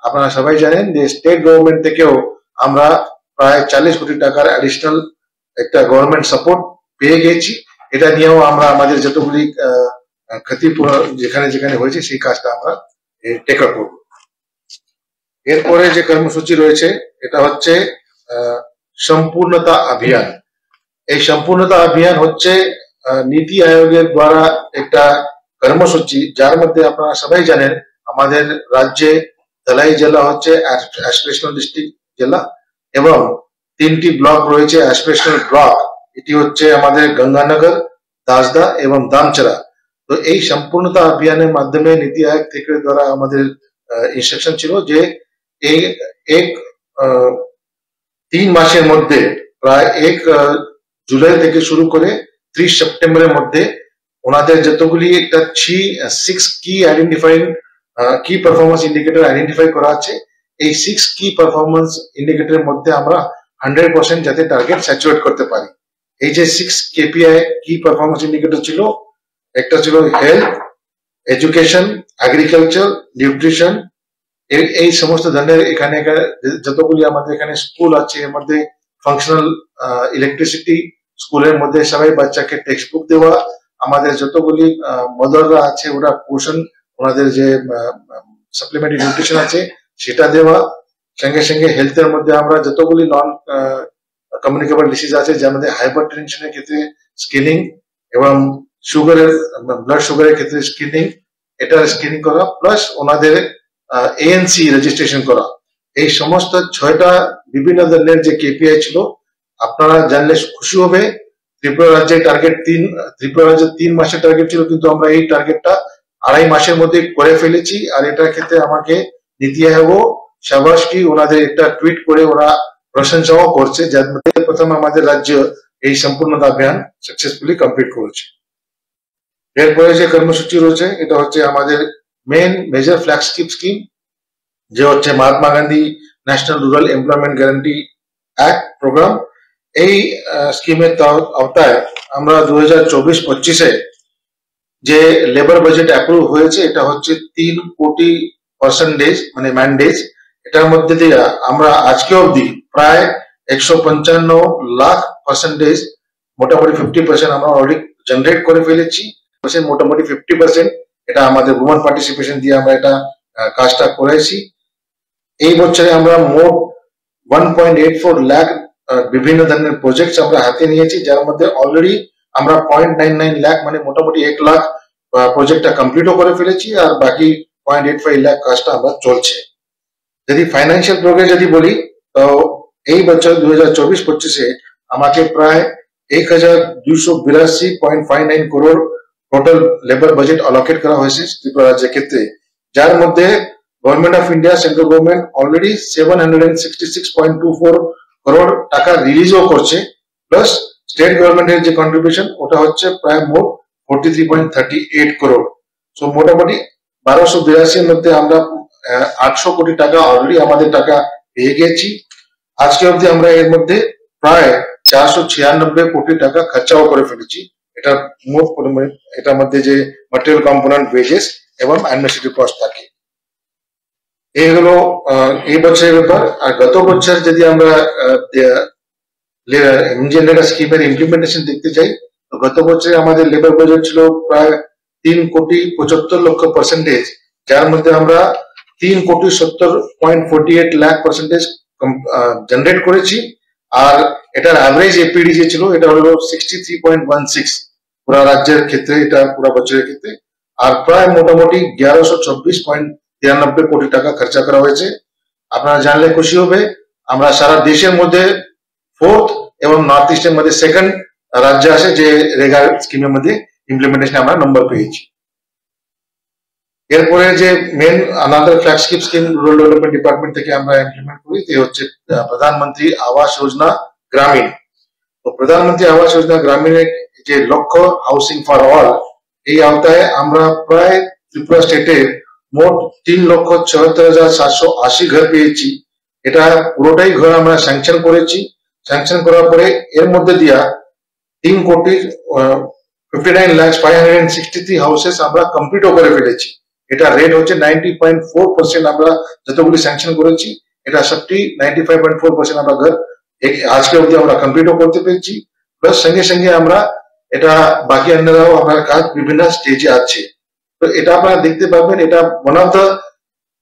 আপনারা সবাই জানেন যে স্টেট গভর্নমেন্ট থেকেও আমরা প্রায় 40 কোটি টাকার অ্যাডিশনাল একটা গভর্নমেন্ট সাপোর্ট পেয়ে গেছি। এটা নিয়েও আমরা আমাদের যতগুলি ক্ষতিপূরণ যেখানে যেখানে হয়েছে সেই কাজটা আমরা টেক আপ করব। এরপরে যে কর্মসূচি রয়েছে এটা হচ্ছে সম্পূর্ণতা অভিযান। এই সম্পূর্ণতা অভিযান হচ্ছে নীতি আয়োগের দ্বারা একটা কর্মসূচি, যার মধ্যে আপনারা সবাই জানেন আমাদের রাজ্যে ধলাই জেলা হচ্ছে অ্যাসপিরেশনাল ডিস্ট্রিক্ট জেলা এবং 3টি ব্লক রয়েছে অ্যাসপিরেশনাল ব্লক। এটি হচ্ছে আমাদের গঙ্গানগর, দাসদা এবং দামচরা। তো এই সম্পূর্ণতা অভিযানের মাধ্যমে নীতি আয়োগ থেকে দ্বারা আমাদের ইনস্ট্রাকশন ছিল যে এই 3 মাসের মধ্যে প্রায় 1 জুলাই থেকে শুরু করে 30 সেপ্টেম্বরের মধ্যে ওনাদের যতগুলি একটা 6 কি পারফরমেন্স ইন্ডিকেটর আইডেন্টিফাই করা আছে, এই 6 কি পারফরমেন্স ইন্ডিকেটরের মধ্যে আমরা 100% যাতে টার্গেট স্যাচুরেট করতে পারি। এই যে 6 কেপিআই কি পারফরমেন্স ইন্ডিকেটর ছিল, একটা ছিল হেলথ, এডুকেশন, এগ্রিকালচার, নিউট্রিশন, এই সমস্ত ধরনের এখানে যতগুলি আমাদের এখানে স্কুল আছে এর মধ্যে ফাংশনাল ইলেকট্রিসিটি, স্কুলের মধ্যে সবাই বাচ্চাকে টেক্সট বুক দেওয়া, আমাদের যতগুলি মদাররা আছে ওরা পোষণ ওনাদের যে সাপ্লিমেন্টারি নিউট্রিশন আছে সেটা দেওয়া, সঙ্গে সঙ্গে হেলথের মধ্যে আমরা যতগুলি নন কমিউনিকেবল ডিজিজ আছে যার মধ্যে হাইপার টেনশনের ক্ষেত্রে স্ক্রিনিং এবং সুগারের ব্লাড সুগারের ক্ষেত্রে স্ক্রিনিং, এটা স্ক্রিনিং করা প্লাস ওনাদের এএনসি রেজিস্ট্রেশন করা। এই সমস্ত 6টা বিভিন্ন ধরনের যে কেপিআই ছিল আপনারা জানলে খুশি হবে। ত্রিপুরা রাজ্যের টার্গেট ত্রিপুরা রাজ্যের 3 মাসের টার্গেট ছিল, কিন্তু আমরা এই টার্গেটটা 2.5 মাসের মধ্যে করে ফেলেছি। আর এটার ক্ষেত্রে আমাকে নীতি আয়োগ শাবাশকি ওনাদের একটা টুইট করে ওরা প্রশংসাও করছে, যার মধ্যে প্রথম আমাদের রাজ্য এই সম্পূর্ণতা অভিযান সাকসেসফুলি কমপ্লিট করেছে। এরপরে যে কর্মসূচি রয়েছে এটা হচ্ছে আমাদের মেজর ফ্ল্যাগশিপ স্কিম, যে হচ্ছে Mahatma Gandhi national rural employment guarantee act programme. এই স্কিমের আওতায় আমরা 2024-25-এ যে লেবার বাজেট অ্যাপ্রুভ হয়েছে এটা হচ্ছে 3 কোটি পার্সেন্টেজ মানে ম্যান্ডেজ। এটার মধ্যে দিয়ে আমরা আজকে অবধি প্রায় 155 লাখ পার্সেন্টেজ, মোটামুটি 50% আমরা অলরেডি জেনারেট করে ফেলেছি। মোটামুটি 50% এটা আমাদের উইমেন পার্টিসিপেশন দিয়ে আমরা এটা কাজটা করেছি। এই বছরে আমরা মোট 1.84 লাখ বিভিন্ন ধরনের প্রজেক্ট আমরা হাতে নিয়েছি, যার মধ্যে অলরেডি আমরা 0.99 লাখ মানে মোটামুটি 1 লাখ প্রজেক্টটা কমপ্লিটও করে ফেলেছি, আর বাকি 0.85 লাখ কাজটা আমরা চলছে। যদি ফাইন্যান্সিয়াল প্রোগ্রেস যদি বলি তো এই বছর 2024-25-এ আমাকে প্রায় 1282.59 করোড় টোটাল লেবার বাজেট অলোকেট করা হয়েছে ত্রিপুরা রাজ্যের ক্ষেত্রে, যার মধ্যে government of India central government already 766.24 crore টাকা রিলিজও করছে, প্লাস স্টেট গভর্নমেন্টের যে কন্ট্রিবিউশন ওটা হচ্ছে প্রায় মোট 43.38 করোড়। সো মোটামুটি 1282 এর মধ্যে আমরা 800 কোটি টাকা অলরেডি আমাদের টাকা পেয়ে গেছি। আজকে অবধি আমরা এর মধ্যে প্রায় 496 কোটি টাকা খরচাও করে ফেলেছি। এটা মোট এটার মধ্যে যে ম্যাটেরিয়াল কম্পোনেন্ট, ওয়েজেস এবং অ্যাডমিনিস্ট্রেটিভ কস্ট থাকে। এই হলো এই বছরের ব্যাপার। আর গত বছর যদি আমরা ইন্ডিয়ান লেবার স্কিমের ইমপ্লিমেন্টেশন দেখতে চাই তো গত বছরে আমাদের লেবার বাজেট ছিল প্রায় 3,75,00,000 পার্সেন্টেজ, যার মধ্যে আমরা 3,70.48 লাখ পার্সেন্টেজ জেনারেট করেছি। আর এটার অ্যাভারেজ এপিডি যে ছিল এটা হলো 63.16 পুরা রাজ্যের ক্ষেত্রে, এটা পুরা বছরের ক্ষেত্রে। আর প্রায় মোটামুটি 1124.93 কোটি টাকা খরচা করা হয়েছে। আপনারা জানলে খুশি হবে, আমরা সারা দেশের মধ্যে 4th এবং নর্থ ইস্টের মধ্যে 2nd রাজ্য আছে যে রেগা স্কিমের মধ্যে ইমপ্লিমেন্টেশন আমরা নম্বর পেয়েছি। এরপরে যে main another flagship scheme rural development department থেকে আমরা ইমপ্লিমেন্ট করি তে হচ্ছে প্রধানমন্ত্রী আবাস যোজনা গ্রামীণ। তো প্রধানমন্ত্রী আবাস যোজনা গ্রামীণের যে লক্ষ্য হাউসিং ফর অল, এই আওতায় আমরা প্রায় ত্রিপুরা স্টেটে মোট 3,76,780 ঘর পেয়েছি। এটা পুরোটাই ঘর আমরা স্যাংশন করেছি। স্যাংশন করার পরে এর মধ্যে দিয়া 3,59,563 হাউসেস আমরা কমপ্লিটও করে ফেলেছি। এটা রেট হচ্ছে 90.4%। আমরা যতগুলি স্যাংশন করেছি এটা সবটি 95.4% আমরা ঘর আজকে অবধি আমরা কমপ্লিটও করতে পেরেছি। প্লাস সঙ্গে সঙ্গে আমরা এটা বাকি অন্যরাও আমার কাজ বিভিন্ন স্টেজে আছে। তো এটা আপনারা দেখতে পাবেন, এটা ওয়ান অফ দ্য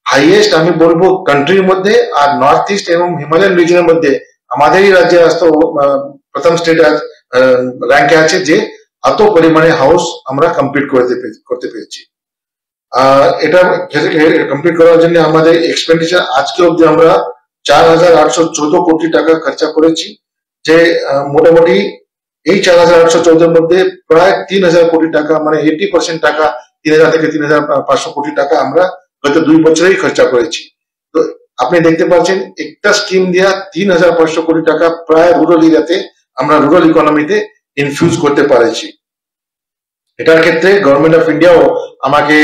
হাইয়েস্ট আমি বলবো কান্ট্রির মধ্যে, আর নর্থ ইস্ট এবং হিমালয়ান রিজনের মধ্যে আমাদেরই রাজ্যে আসতো প্রথম স্টেট র্যাঙ্কে আছে যে এত পরিমাণে হাউস আমরা কমপ্লিট করতে পেরেছি। এটা কমপ্লিট করার জন্য আমাদের এক্সপেন্ডিচার আজকে অব্দি আমরা 4,814 কোটি টাকা খরচা করেছি, যে মোটামুটি এই 4,814 মধ্যে প্রায় 3,000 কোটি টাকা মানে 80% টাকা 3,000 থেকে 3,500 কোটি টাকা আমরা গত 2 বছরেই খরচা করেছি। তো আপনি দেখতে পাচ্ছেন একটা স্কিম দিয়া 3,500 কোটি টাকা প্রায় রুরাল এরিয়াতে আমরা রুরাল ইকোনমিতে ইনফিউজ করতে পারেছি। এটার ক্ষেত্রে গভর্নমেন্ট অফ ইন্ডিয়াও আমাকে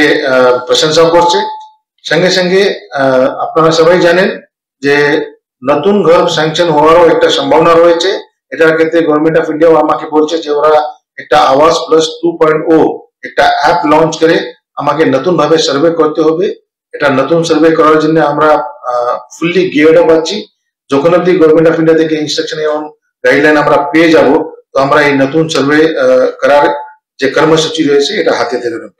প্রশংসা করছে। সঙ্গে সঙ্গে আপনারা সবাই জানেন যে নতুন ঘর স্যাংশন হওয়ারও একটা সম্ভাবনা রয়েছে। এটার ক্ষেত্রে গভর্নমেন্ট অফ ইন্ডিয়াও আমাকে বলছে যে ওরা একটা আওয়াজ প্লাস 2.0 একটা অ্যাপ লঞ্চ করে আমাকে নতুন ভাবে সার্ভে করতে হবে। এটা নতুন সার্ভে করার জন্য আমরা ফুললি গিয়ার্ড আপ আছি। যখন অব্দি গভর্নমেন্ট অফ ইন্ডিয়া থেকে ইনস্ট্রাকশন এবং গাইডলাইন আমরা পেয়ে যাব, তো আমরা এই নতুন সার্ভে করার যে কর্মসূচি রয়েছে এটা হাতে ধরে নেব।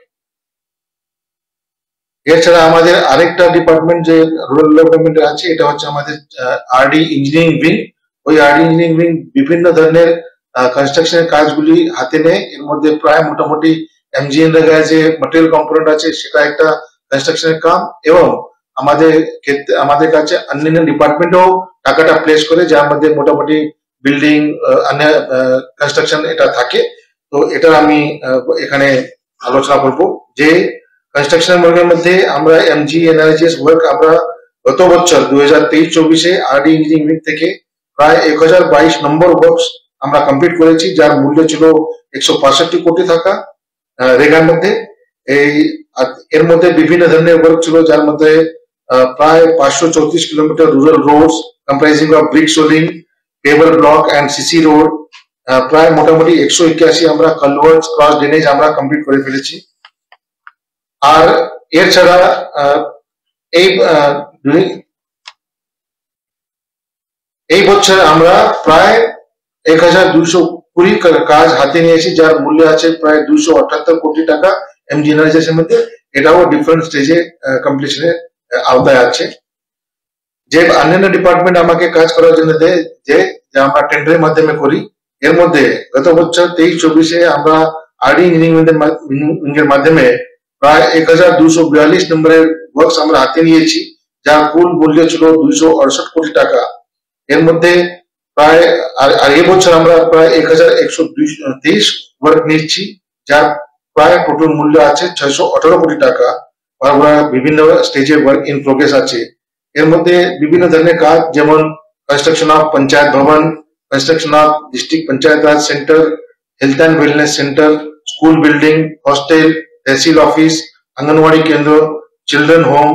এছাড়া আমাদের আরেকটা ডিপার্টমেন্ট যে রুরাল ডেভেলপমেন্টের আছে, এটা হচ্ছে আমাদের আরডি ইঞ্জিনিয়ারিং উইং। ওই আরডি ইঞ্জিনিয়ারিং উইং বিভিন্ন ধরনের কনস্ট্রাকশনের কাজগুলি হাতে নেয়। এর মধ্যে প্রায় মোটামুটি এমজিএন জায়গায় যে ম্যাটেরিয়াল কম্পোনেন্ট আছে সেটা একটা কনস্ট্রাকশনের কাম, এবং আমাদের কাছে অন্যান্য ডিপার্টমেন্টও টাকাটা প্লেস করে, যার মধ্যে মোটামুটি বিল্ডিং অন্য কনস্ট্রাকশন এটা থাকে। তো এটা আমি এখানে আলোচনা করব যে কনস্ট্রাকশনের ওয়ার্কের মধ্যে আমরা এমজিএনআরজিএস ওয়ার্ক আমরা গত বছর 2023-24 আরডি ইঞ্জিনিয়ারিং থেকে প্রায় 1022 নম্বর ওয়ার্কস আমরা কমপ্লিট করেছি, যার মূল্য ছিল 165 কোটি টাকা রেগার মধ্যে। এর মধ্যে বিভিন্ন ধরনের ওয়ার্ক ছিল, যার মধ্যে প্রায় 534 kilometre rural roads comprising of brick soling, paver block and CC road, প্রায় মোটামুটি 181 আমরা কালভার্টস ক্রস ড্রেনেজ আমরা কমপ্লিট করে ফেলেছি। আর এর ছাড়া এই বছর আমরা প্রায় 1,220 কাজ হাতে নিয়েছি, যার মূল্য আছে প্রায় 278 কোটি টাকা এমজিএনআরজিএস এর মধ্যে। এটাও ডিফারেন্ট স্টেজে কমপ্লিশনের আওতায় আছে। যে অন্যান্য ডিপার্টমেন্ট আমাকে কাজ করার জন্য দেয়, যে আমরা টেন্ডারের মাধ্যমে করি, এর মধ্যে গত বছর 23-24 আমরা আরডি ইঞ্জিনিয়ারিং এর মাধ্যমে প্রায় 1,242 নম্বরের ওয়ার্কস আমরা হাতে নিয়েছি, যার কুল মূল্য ছিল 268 কোটি টাকা। এর মধ্যে প্রায় আর এই বছর আমরা প্রায় 1,123 ওয়ার্ক নিচ্ছি, যার প্রায় টোটাল মূল্য আছে 618 কোটি টাকা। আমরা বিভিন্ন স্টেজে ওয়ার্ক ইন প্রোগ্রেস আছে। এর মধ্যে বিভিন্ন ধরনের কাজ, যেমন কনস্ট্রাকশন অফ পঞ্চায়েত ভবন, construction of district panchayat raj centre, health and wellness centre, school building, hostel, tehsil office, anganwadi केंद्र, children home,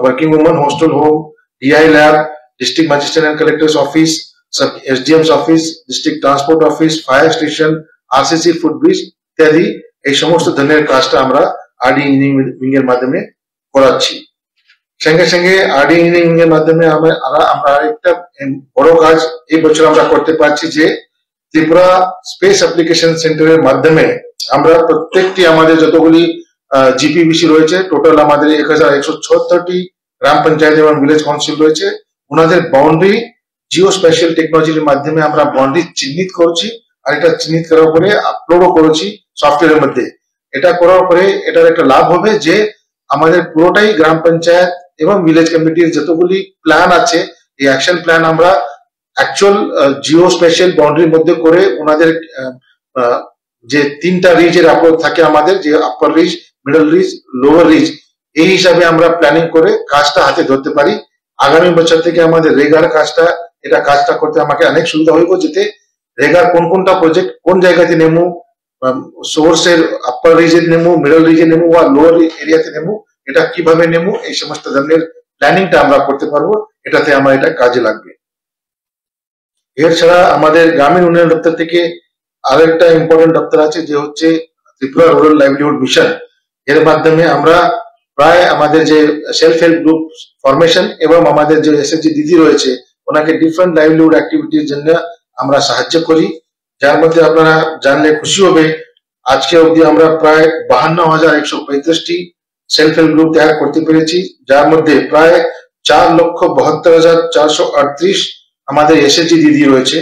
working woman hostel home, DI lab, district magistrate and collector's office, sub SDMs office, district transport office, fire station, RCC footbridge ইত্যাদি এই সমস্ত ধরনের কাজটা আমরা RD engineering এর মাধ্যমে করাচ্ছি। সঙ্গে সঙ্গে আরডি ইঞ্জিনিয়ারিং এর মাধ্যমে আমরা একটা বড় কাজ এই বছর আমরা করতে পারছি, যে ত্রিপুরা স্পেস অ্যাপ্লিকেশন সেন্টারের মাধ্যমে আমরা প্রত্যেকটি আমাদের যতগুলি জিপিবিসি রয়েছে, টোটাল আমাদের 1,176টি গ্রাম পঞ্চায়েত এবং ভিলেজ কাউন্সিল রয়েছে, ওনাদের বাউন্ডারি জিও স্পেশাল টেকনোলজির মাধ্যমে আমরা বাউন্ডারি চিহ্নিত করছি, আর এটা চিহ্নিত করার পরে আপলোডও করেছি সফটওয়্যারের মধ্যে। এটা করার পরে এটার একটা লাভ হবে যে আমাদের পুরোটাই গ্রাম পঞ্চায়েত এবং ভিলেজ কমিটির যতগুলি প্ল্যান আছে, এই অ্যাকশন প্ল্যান আমরা অ্যাকচুয়াল জিও স্পেশাল বাউন্ডারির মধ্যে করে ওনাদের যে 3টা রিজের আপলোড থাকে আমাদের, যে upper ridge, middle ridge, lower ridge, এই হিসাবে আমরা প্ল্যানিং করে কাজটা হাতে ধরতে পারি। আগামী বছর থেকে আমাদের রেগার কাজটা করতে আমাকে অনেক সুবিধা হইব, যেতে রেগার কোনটা প্রজেক্ট কোন জায়গাতে নেমু, সোর্সের আপার রিজে নেমু, মিডল রিজে নেমু বা লোয়ার এরিয়াতে নেমু, এটা কিভাবে নেমু, এই সমস্ত ধরনের প্ল্যানিংটা আমরা করতে পারবো। এটাতে আমার এটা কাজে লাগবে। এর ছাড়া আমাদের গ্রামীণ উন্নয়ন দপ্তর থেকে আরেকটা ইম্পর্টেন্ট দপ্তর আছে, যে হচ্ছে ত্রিপুরা রুরাল লাইভলিহুড মিশন। এর মাধ্যমে আমরা প্রায় আমাদের যে সেলফ হেল্প গ্রুপ ফরমেশন এবং আমাদের যে এসএসজি দিদি রয়েছে ওনাকে ডিফারেন্ট লাইভলিহুড অ্যাক্টিভিটির জন্য আমরা সাহায্য করি, যার মধ্যে আপনারা জানলে খুশি হবে আজকে অবধি আমরা প্রায় 52,135টি সেলফ হেল্প গ্রুপ তৈরি করতে পেরেছি, যার মধ্যে প্রায় 4,72,438 আমাদের এসএসজি দিদি রয়েছে।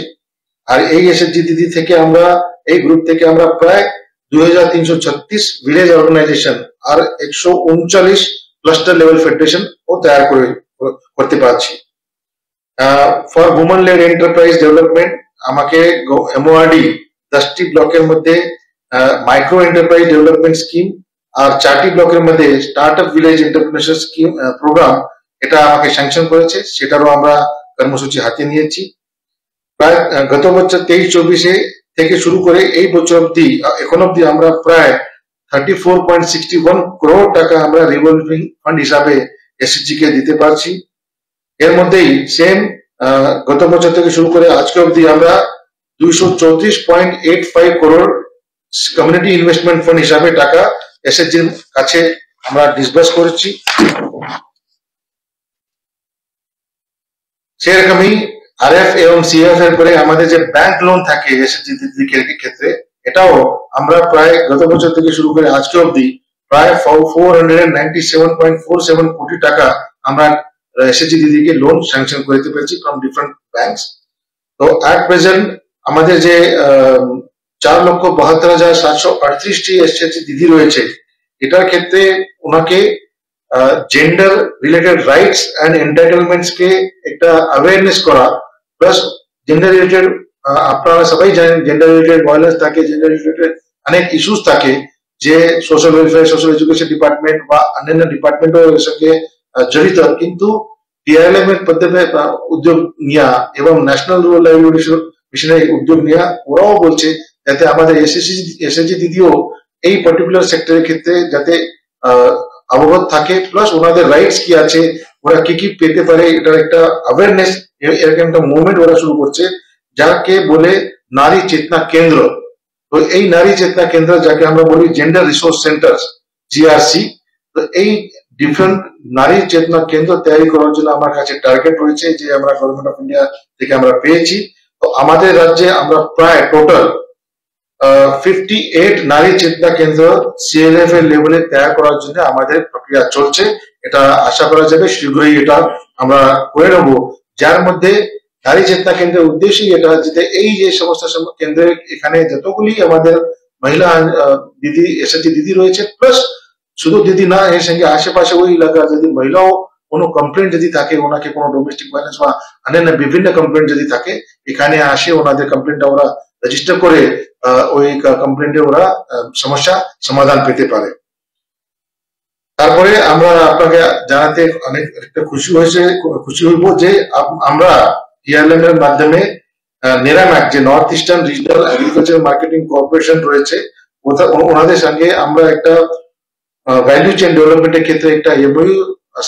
আর এই এসএসজি দিদি থেকে আমরা এই গ্রুপ থেকে আমরা প্রায় 2,336 ভিলেজ অর্গানাইজেশন আর 139 ক্লাস্টার লেভেল ফেডারেশন ও তৈরি করতে পারছি। For women led enterprise development আমাকে এমওআরডি 10টি ব্লকের মধ্যে মাইক্রো এন্টারপ্রাইজ ডেভেলপমেন্ট স্কিম আর 4টি ব্লকের মধ্যে start up village entrepreneurship scheme programme এটা আমাকে স্যাংশন করেছে, সেটারও আমরা কর্মসূচি হাতে নিয়েছি। প্রায় গত বছর 23-24 থেকে শুরু করে এই বছর অব্দি এখন অব্দি আমরা প্রায় 34.61 crore টাকা আমরা রিভলভিং ফান্ড হিসাবে এসএসজি কে দিতে পারছি। এর মধ্যেই সেম গত বছর থেকে শুরু করে আজকে অব্দি আমরা 234.85 crore কমিউনিটি ইনভেস্টমেন্ট ফান্ড হিসাবে টাকা এসএসজির কাছে আমরা ডিসবার্স করেছি। সেরকমই আরএফ এবং সিএফ এর পরে আমাদের যে ব্যাংক লোন থাকে এসএসজি দিদির ক্ষেত্রে এটাও আমরা প্রায় গত বছর থেকে শুরু করে আজকে অবধি প্রায় 497.47 কোটি টাকা আমরা এসএসজি দিদিকে লোন স্যাংশন করতে পেরেছি ফ্রম ডিফারেন্ট ব্যাংকস। তো অ্যাট প্রেজেন্ট আমাদের যে 4,72,738টি এসএসজি দিদি রয়েছে এটার ক্ষেত্রে ওনাকে জেন্ডার রিলেটেড রাইটস অ্যান্ড এন্টাইটেলমেন্টস কে একটা অ্যাওয়ারনেস করা, প্লাস জেন্ডার রিলেটেড আপনারা সবাই জানেন জেন্ডার রিলেটেড ভায়োলেন্স থাকে, জেন্ডার রিলেটেড অনেক ইস্যুস থাকে যে social welfare social education department বা অন্যান্য ডিপার্টমেন্টও এর সঙ্গে জড়িত, কিন্তু ডিআরএলএম এর পদ্ধতি উদ্যোগ নেওয়া এবং ন্যাশনাল রুরাল লাইভলিহুড মিশনের উদ্যোগ নেওয়া ওরাও বলছে যাতে আমাদের এসএসজি দিদিও এই পার্টিকুলার সেক্টরের ক্ষেত্রে যাতে অবগত থাকে, প্লাস ওনাদের রাইটস কি আছে ওরা কি কি পেতে পারে এটার একটা অ্যাওয়ারনেস এরকম একটা মুভমেন্ট ওরা শুরু করছে যাকে বলে নারী চেতনা কেন্দ্র। তো এই নারী চেতনা কেন্দ্র যাকে আমরা বলি জেন্ডার রিসোর্স সেন্টার জিআরসি, তো এই ডিফারেন্ট নারী চেতনা কেন্দ্র তৈরি করার জন্য আমার কাছে টার্গেট রয়েছে যে আমরা গভর্নমেন্ট অফ ইন্ডিয়া থেকে আমরা পেয়েছি। তো আমাদের রাজ্যে আমরা প্রায় টোটাল 58 নারী চেতনা কেন্দ্র সিএলএফ এর লেভেলে তৈরি করার জন্য আমাদের প্রক্রিয়া চলছে, এটা আশা করা যাবে শীঘ্রই এটা আমরা করে নেব, যার মধ্যে নারী চেতনা কেন্দ্রের উদ্দেশ্যই এটা যে এই যে সমস্ত কেন্দ্রে এখানে যতগুলি আমাদের মহিলা দিদি এসএসজি দিদি রয়েছে, প্লাস শুধু দিদি না এর সঙ্গে আশেপাশে ওই এলাকার যদি মহিলাও কোনো কমপ্লেন যদি থাকে, ওনাকে কোনো ডোমেস্টিক ভায়োলেন্স বা অন্যান্য বিভিন্ন কমপ্লেন যদি থাকে এখানে আসে ওনাদের কমপ্লেনটা ওরা রেজিস্টার করে ওই কমপ্লেন্টে ওরা সমস্যা সমাধান পেতে পারে। তারপরে আমরা আপনাকে জানাতে অনেক একটা খুশি হইব যে আমরা ডিআরএলএম এর মাধ্যমে নেরাম্যাক যে north eastern regional agriculture marketing corporation রয়েছে ওনাদের সঙ্গে আমরা একটা ভ্যালু চেইন ডেভেলপমেন্টের ক্ষেত্রে একটা এমওইউ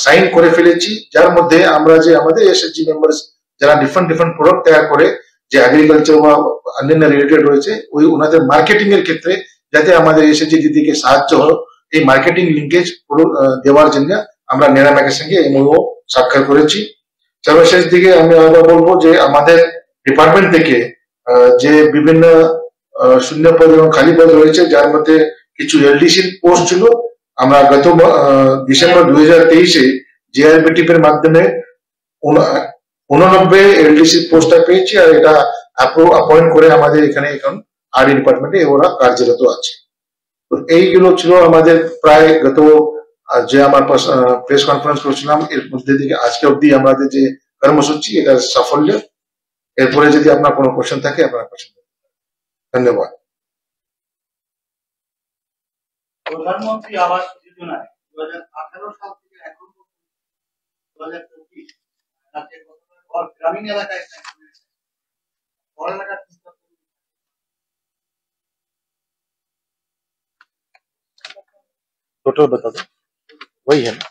সাইন করে ফেলেছি, যার মধ্যে আমরা যে আমাদের এসএসজি মেম্বার্স যারা ডিফারেন্ট প্রোডাক্ট তৈরি করে যে এগ্রিকালচার বা অন্যান্য রিলেটেড রয়েছে ওই ওনাদের মার্কেটিং এর ক্ষেত্রে যাতে আমাদের এসএসজি দিদিকে সাহায্য হয় এই মার্কেটিং লিঙ্কেজ দেওয়ার জন্য আমরা নেরাম্যাকের সঙ্গে এমওইউ স্বাক্ষর করেছি। সর্বশেষ দিকে আমি আবার বলবো যে আমাদের ডিপার্টমেন্ট থেকে যে বিভিন্ন শূন্য পদ এবং খালি পদ রয়েছে যার মধ্যে কিছু এলডিসির পোস্ট ছিল, আমরা গত ডিসেম্বর 2023-এ জিআরবিটিপ এর মাধ্যমে 89 এলডিসি পোস্টটা পেয়েছি আর এটা অ্যাপয়েন্ট করে আমাদের এখানে এখন আরডি ডিপার্টমেন্টে ওরা কার্যরত আছে। তো এইগুলো ছিল আমাদের প্রায় গত যে আমার প্রেস কনফারেন্স করেছিলাম এর মধ্যে থেকে আজকে অব্দি আমাদের যে কর্মসূচি এটা সাফল্য। এরপরে যদি আপনার কোনো কোশ্চেন থাকে আপনার কোশ্চেন। ধন্যবাদ। প্রধানমন্ত্রী আবাস যোজনায় 2018 সাল থেকে এখন 2025 ग्रामीण इलाका और इलाका टोटल बता दो, वही है ना?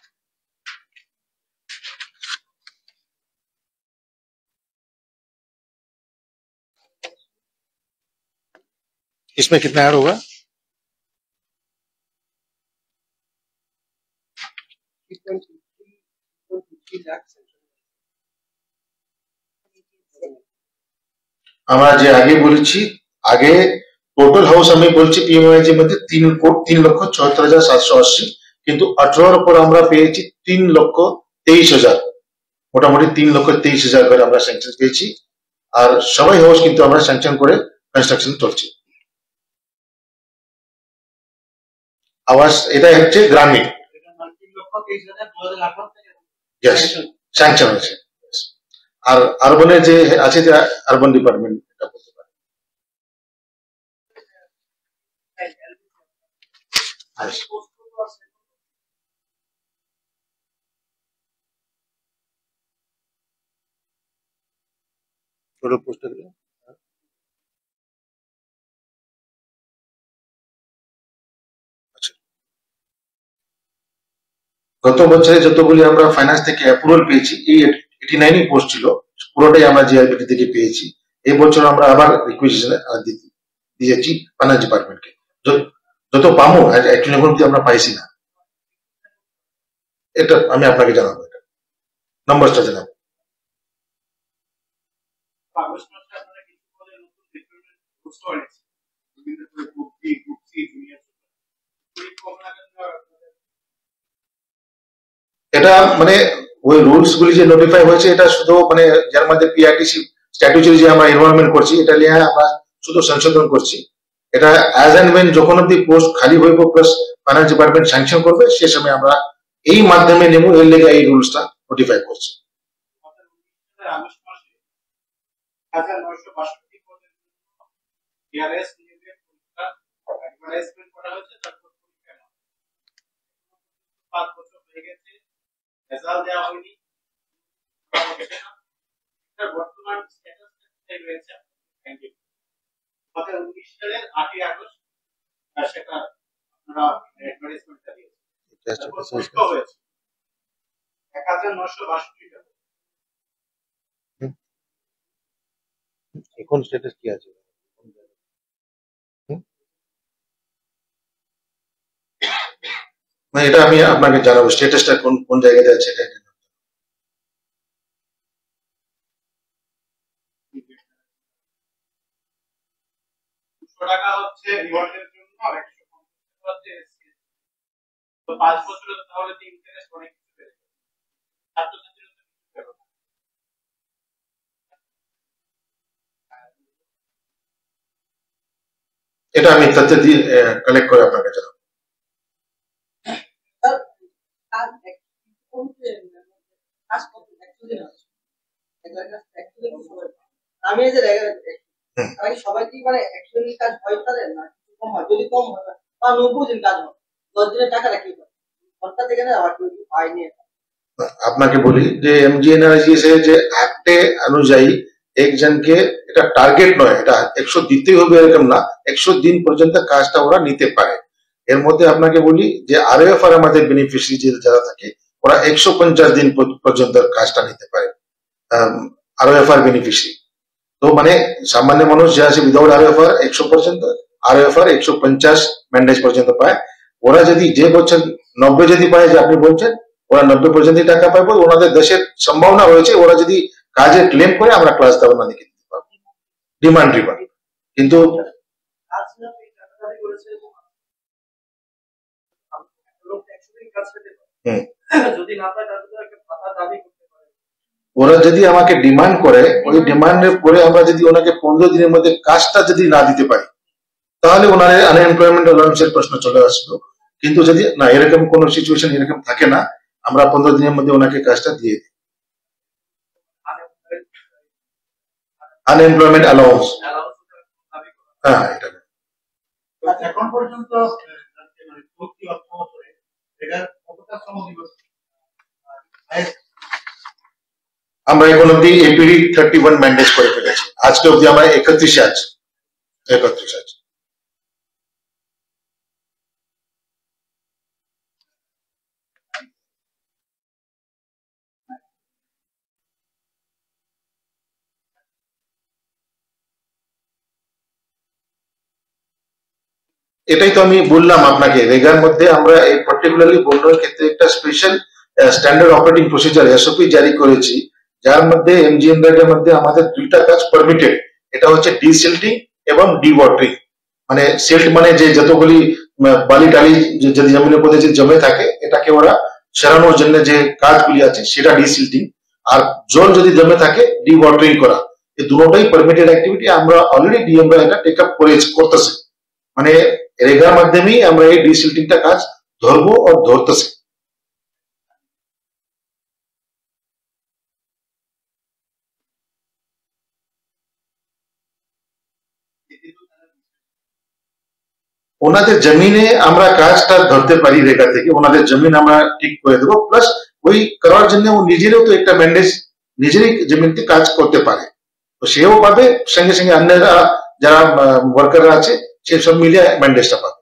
इसमें कितना ऐड होगा? আমরা যে আগে বলেছি, আগে টোটাল হাউস আমি বলছি পিএমআইজি মধ্যে 3,74,780, কিন্তু 18-র উপর আমরা পেয়েছি 3,23,000, মোটামুটি 3,23,000 করে আমরা স্যাংশন পেয়েছি। আর সবাই হাউস কিন্তু আমরা স্যাংশন করে কনস্ট্রাকশন চলছে। আবাস এটা হচ্ছে গ্রামীণ, স্যাংশন হয়েছে। আর আরবানের যে আছে, আরবান ডিপার্টমেন্ট এটা বলতে পারে। গত বছরে যতগুলি আমরা ফাইন্যান্স থেকে অ্যাপ্রুভাল পেয়েছি, এই 89 পোস্ট ছিল, পুরোটাই আমরা জিআরবিটি থেকে পেয়েছি। এই বছর আমরা আবার রিকুয়েশন দিয়েছি ফাইন্যান্স ডিপার্টমেন্টকে, যত পাবো অ্যাকচুয়ালি আমরা পাইছি না। এটা আমি আপনাকে জানাবো, এটা নম্বরটা জানাবো। এটা মানে ওই রুলস গুলি যে নোটিফাই হয়েছে, এটা শুধু মানে যার মধ্যে পিআরটিসি স্ট্যাটিউটারি যে আমরা এনভায়রনমেন্ট করছি, এটা নিয়ে আমরা শুধু সংশোধন করছি। এটা অ্যাজ এন্ড ওয়েন যখন অব্দি পোস্ট খালি হইব প্লাস ফাইন্যান্স ডিপার্টমেন্ট স্যাংশন করবে, সে সময় আমরা এই মাধ্যমে নেব, এর লেগে এই রুলসটা নোটিফাই করছি। বর্তমান স্ট্যাটাস রয়েছে 2019 সালের 8ই আগস্ট সেটা আপনারা অ্যাডভার্টাইজমেন্টটা দিয়েছেন, পোস্ট হয়েছে 1962 টাকা। এখন স্ট্যাটাস কি আছে? এটা আমি আপনাকে জানাবো, স্ট্যাটাসটা কোন কোন জায়গাতে আছে এটা। টাকা হচ্ছে রিওয়ার্ডের জন্য, আর 150 টাকা হচ্ছে তো 5 বছরে তাহলে ইন্টারেস্ট অনেক কিছু বেড়ে যাবে। এটা আমি তথ্য দিয়ে কালেক্ট করে আপনাকে জানাবো। আমি এই যে সবাই কি মানে অ্যাকচুয়ালি কাজ হয় তাদের না কম হয়, যদি কম হয় বা 90 দিন কাজ হয় 10 দিনের টাকাটা কি হয় ঘন্টা থেকে না আবার কেউ পায়নি। আপনাকে বলি যে এমজিএনআরজিএস এর যে অ্যাক্টে অনুযায়ী একজনকে, এটা টার্গেট নয়, এটা 100 দিতেই হবে এরকম না, 100 দিন পর্যন্ত কাজটা ওরা নিতে পারে। এর মধ্যে আপনাকে বলি যে আরএফআর আমাদের বেনিফিশিয়ারি যারা থাকে ওরা 150 দিন পর্যন্ত কাজটা নিতে পারে, আরএফআর বেনিফিশিয়ারি। তো মানে সামান্য মানুষ যে আছে উইদাউট আরএফআর 100 পর্যন্ত, আরএফআর 150 ম্যান্ডেজ পর্যন্ত পায়। ওরা যদি যে বছর 90 যদি পায়, যে আপনি বলছেন ওরা 90 পর্যন্ত টাকা পাবে, ওনাদের দেশের সম্ভাবনা রয়েছে, ওরা যদি কাজের ক্লেম করে আমরা ক্লাস দেওয়া না দিতে পারবো, ডিমান্ড রিভার। কিন্তু ওরা যদি আমাকে ডিমান্ড করে, ওই ডিমান্ডের পরে আমরা যদি ওনাকে 15 দিনের মধ্যে কাজটা যদি না দিতে পারি, তাহলে ওনার আনএমপ্লয়মেন্ট অ্যালাউন্সের প্রশ্ন চলে আসলো। কিন্তু যদি না এরকম কোন সিচুয়েশন এরকম থাকে না, আমরা 15 দিনের মধ্যে ওনাকে কাজটা দিয়ে দিই। আনএমপ্লয়মেন্ট অ্যালাউন্স, হ্যাঁ এটা এখন পর্যন্ত আমরা এখন অব্দি এপিডি 31 ম্যান্ডেজ করে ফেলেছি, আজকে অব্দি আমরা 31 আছে, 31 আছে। এটাই তো আমি বললাম আপনাকে, রেগার মধ্যে আমরা এই পার্টিকুলারলি বন্যার ক্ষেত্রে একটা special standard operating procedure SOP জারি করেছি, যার মধ্যে এমজিএনআরজিএস এর মধ্যে আমাদের 2টা কাজ পারমিটেড। এটা হচ্ছে ডিসিল্টিং এবং ডিওয়াটারিং। মানে সিল্ট মানে যে যতগুলি বালি টালি যদি জমিনের মধ্যে যে জমে থাকে এটাকে ওরা সরানোর জন্য যে কাজগুলি আছে সেটা ডিসিল্টিং। আর জল যদি জমে থাকে ডিওয়াটারিং করা। এই দুটোটাই পারমিটেড অ্যাক্টিভিটি, আমরা অলরেডি ডিএমরা এটা টেক আপ করতেছি। মানে রেগার মাধ্যমেই আমরা এই ডিসিল্টিংটা কাজ ধরবো ও ধরতেছি। ওনাদের জমিনে আমরা কাজটা ধরতে পারি রেগা থেকে, ওনাদের জমিন আমরা ঠিক করে দেবো। প্লাস ওই করার জন্য ও নিজেরও তো একটা ম্যান্ডেজ, নিজেরই জমিনতে কাজ করতে পারে, তো সেও পাবে, সঙ্গে সঙ্গে অন্যরা যারা ওয়ার্কাররা আছে সে সব মিলিয়ে ম্যান্ডেজটা পাবে।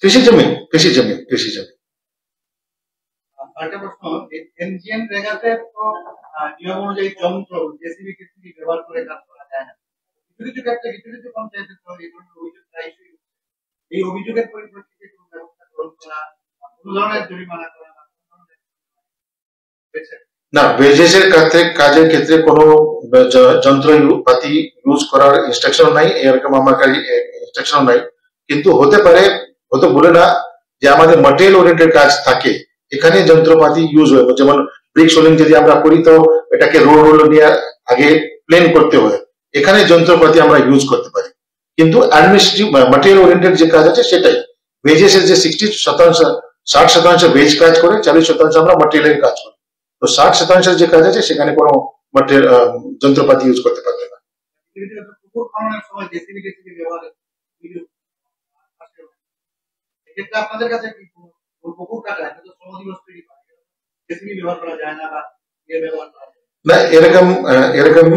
কৃষি জমি, কৃষি জমি, কৃষি জমি। আরেকটা প্রশ্ন, এনজিএন রেগাতে তো নিয়ম অনুযায়ী যন্ত্র জেসিবি কেসিবি ব্যবহার করে কাজ করা যায় না। কিছু কিছু ক্ষেত্রে কিছু কিছু পঞ্চায়েতে তো এই ধরনের অভিযোগ প্রায়শই উঠছে। এই অভিযোগের পরিপ্রেক্ষিতে কোনো ব্যবস্থা গ্রহণ করা, কোনো ধরনের জরিমানা করা বা কোনো ধরনের না, ওয়েজেসের কাজের ক্ষেত্রে কোনো যন্ত্রপাতি ইউজ করার ইনস্ট্রাকশন নাই, এরকম আমার কাছে ইনস্ট্রাকশন নাই। কিন্তু হতে পারে, হয়তো বলে না যে আমাদের ম্যাটেরিয়াল ওরিয়েন্টেড কাজ থাকে, এখানে যন্ত্রপাতি ইউজ হয়। যেমন ব্রিক সোলিং যদি আমরা করি তো এটাকে রোল নিয়ে আগে প্লেন করতে হয়, এখানে যন্ত্রপাতি আমরা ইউজ করতে পারি। কিন্তু অ্যাডমিনিস্ট্রেটিভ ম্যাটেরিয়াল ওরিয়েন্টেড যে কাজ আছে সেটাই, ওয়েজেসের যে 60% ওয়েজ কাজ করে, 40% আমরা ম্যাটেরিয়ালের কাজ করি। তো 60% যে কাজ আছে সেখানে কোনো যন্ত্রপাতি ইউজ করতে পারবে না। পুকুর খননের সময় জেসিবি কেসিবি ব্যবহারের অভিযোগ আসে। এক্ষেত্রে আপনাদের কাছে কি পুকুর কাটা এটা তো শ্রম দিবস তৈরি করে, জেসিবি ব্যবহার করা যায় না বা ইয়ে ব্যবহার করা যায় না, এরকম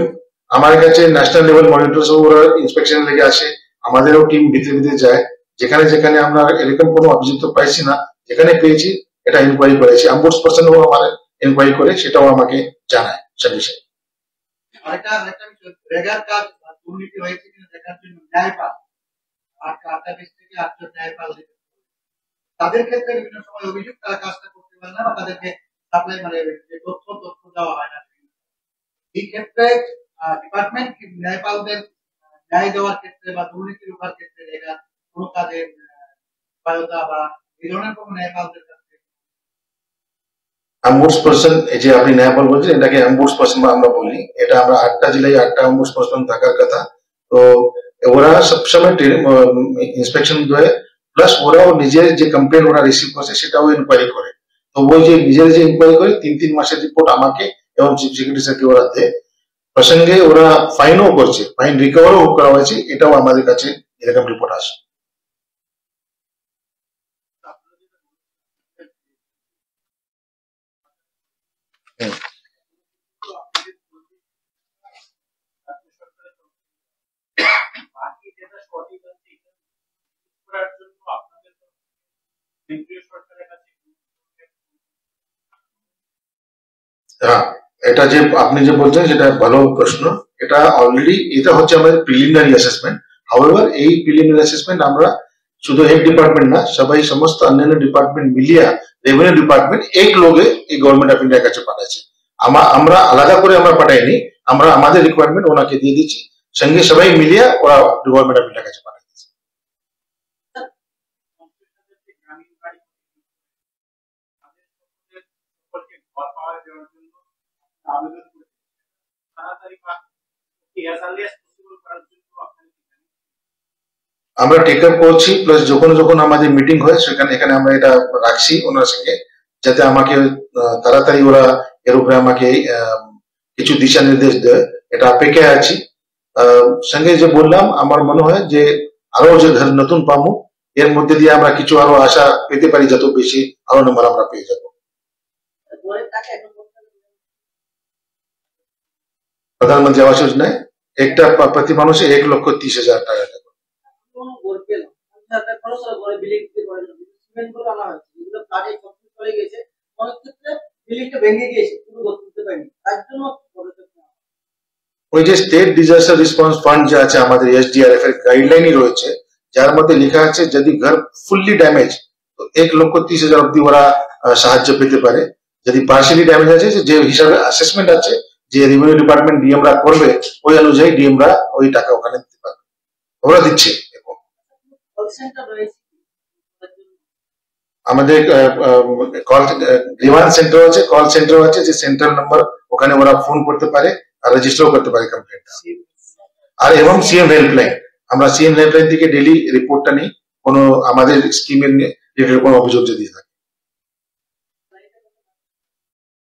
আমার কাছে ন্যাশনাল লেভেল মনিটরস ওরা ইন্সপেকশন লেগে আসে, আমাদেরও টিম ভিতরে ভিতরে যায়। যেখানে যেখানে আমরা এরকম কোনো অভিযোগ পাইছি না, যেখানে পেয়েছি এটা ইনকোয়ারি করেছি, অম্বুডস পার্সনও আমার ইনকোয়ারি করে সেটাও আমাকে জানায় সঙ্গে সঙ্গে। আরেকটা বিষয়, রেগার কাজ দুর্নীতি হয়েছে কিনা দেখার জন্য ন্যায়পাল 8 থেকে 8 ন্যায়পাল দিতে, তাদের ক্ষেত্রে বিভিন্ন সময় অভিযোগ তারা কাজটা করতে পারে না বা তাদেরকে সাপ্লাই মানে যে তথ্য দেওয়া হয় না। এই ক্ষেত্রে ডিপার্টমেন্ট ন্যায়পালদের ন্যায় দেওয়ার ক্ষেত্রে বা দুর্নীতি রোখার ক্ষেত্রে রেগার কোনো কাজে সহায়তা বা এই ধরনের কোনো ন্যায়পালদের অম্বুডস পার্সন, এই যে আপনি ন্যায়পাল বলছেন এটাকে অম্বুডস পার্সন আমরা বলি। এটা আমরা 8টা জেলায় 8টা অম্বুডস পার্সন থাকার কথা। তো ওরা সবসময় ইন্সপেকশন দেয়, প্লাস ওরাও নিজের যে কমপ্লেন ওরা রিসিভ করছে সেটাও ইনকোয়ারি করে। তো ওই যে নিজের যে ইনকোয়ারি করে 3 মাসের রিপোর্ট আমাকে এবং চিফ সেক্রেটারি স্যারকে ওরা দেয়। প্রসঙ্গে ওরা ফাইনও করছে, ফাইন রিকভারও করা হয়েছে, এটাও আমাদের কাছে এরকম রিপোর্ট আসে। হ্যাঁ, এটা যে আপনি যে বলছেন সেটা ভালো প্রশ্ন। এটা অলরেডি এটা হচ্ছে আমাদের প্রিলিমিনারি অ্যাসেসমেন্ট। হাউএভার এই প্রিলিমিনারি অ্যাসেসমেন্ট আমরা শুধু এক ডিপার্টমেন্ট না, সবাই সমস্ত অন্যান্য ডিপার্টমেন্ট মিলিয়ে রেভিনিউ ডিপার্টমেন্ট এক লোকে এই গভর্নমেন্ট অফ ইন্ডিয়ার কাছে পাঠাচ্ছে। আমরা আলাদা করে আমরা পাঠাইনি, আমরা আমাদের রিকোয়ারমেন্ট ওনাকে দিয়ে দিচ্ছি, সঙ্গে সবাই মিলিয়ে ওরা গভর্নমেন্ট অফ ইন্ডিয়ার কাছে পাঠাচ্ছে। আমরা টেক আপ করছি, প্লাস যখন যখন আমাদের মিটিং হয় সেখানে এখানে আমরা এটা রাখছি ওনার সঙ্গে, যাতে আমাকে তাড়াতাড়ি ওরা এর উপরে আমাকে কিছু দিশা নির্দেশ দেয়। এটা অপেক্ষায় আছি। সঙ্গে যে বললাম, আমার মনে হয় যে আরো যে নতুন পাবো এর মধ্যে দিয়ে আমরা কিছু আরো আশা পেতে পারি, যত বেশি আরো নম্বর আমরা পেয়ে যাবো। প্রধানমন্ত্রী আবাস যোজনায় একটা প্রতি মানুষে 1,30,000 টাকা দেবে। ওই যে স্টেট ডিজাস্টার রেসপন্স ফান্ড যে আছে আমাদের এসডিআরএফ এর গাইডলাইনই রয়েছে, যার মধ্যে লেখা আছে যদি ঘর ফুললি ড্যামেজ তো 1,30,000 অব্দি ওরা সাহায্য পেতে পারে। যদি পার্শিয়ালি ড্যামেজ আছে যে হিসাবে অ্যাসেসমেন্ট আছে যে রেভিনিউ ডিপার্টমেন্ট ডিএমরা করবে ওই অনুযায়ী ডিএমরা ওই টাকা ওখানে দিতে পারবে, ওরা দিচ্ছে। কল সেন্টার রয়েছে আমাদের কল গ্রিভান্স সেন্টার আছে, কল সেন্টার আছে, যে সেন্ট্রাল নাম্বার, ওখানে ওরা ফোন করতে পারে আর রেজিস্টার করতে পারে কমপ্লেন্ট। আর এবং সিএম হেল্পলাইন, আমরা সিএম হেল্পলাইন থেকে ডেইলি রিপোর্টটা নিই কোনো আমাদের স্কিমের রিলেটেড কোনো অভিযোগ যদি থাকে।